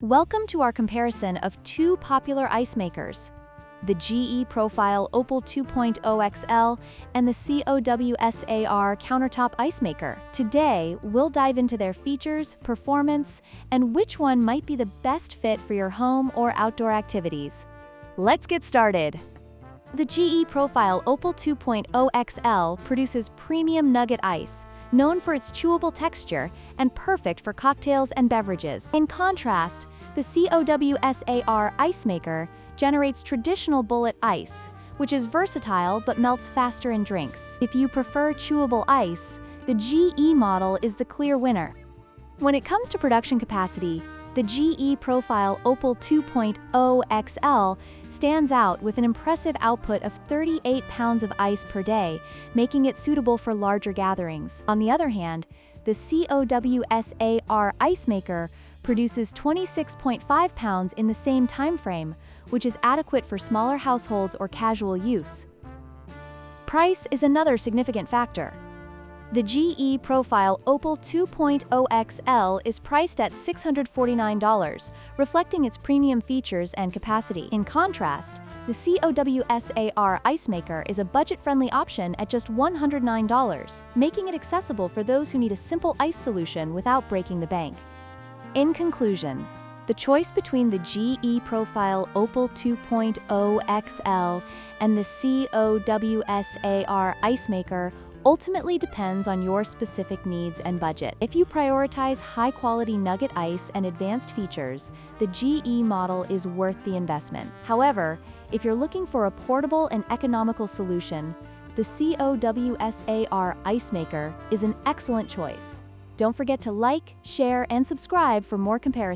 Welcome to our comparison of two popular ice makers, the GE Profile Opal 2.0 XL and the COWSAR Countertop Ice Maker. Today, we'll dive into their features, performance, and which one might be the best fit for your home or outdoor activities. Let's get started. The GE Profile Opal 2.0 XL produces premium Nugget ice, known for its chewable texture and perfect for cocktails and beverages. In contrast, the COWSAR Ice Maker generates traditional bullet ice, which is versatile but melts faster in drinks. If you prefer chewable ice, the GE model is the clear winner. When it comes to production capacity, the GE Profile Opal 2.0 XL stands out with an impressive output of 38 pounds of ice per day, making it suitable for larger gatherings. On the other hand, the COWSAR Ice Maker produces 26.5 pounds in the same time frame, which is adequate for smaller households or casual use. Price is another significant factor. The GE Profile Opal 2.0 XL is priced at $649, reflecting its premium features and capacity. In contrast, the COWSAR Ice Maker is a budget-friendly option at just $109, making it accessible for those who need a simple ice solution without breaking the bank. In conclusion, the choice between the GE Profile Opal 2.0 XL and the COWSAR Ice Maker ultimately depends on your specific needs and budget. If you prioritize high-quality Nugget ice and advanced features, the GE model is worth the investment. However, if you're looking for a portable and economical solution, the COWSAR Ice Maker is an excellent choice. Don't forget to like, share, and subscribe for more comparisons.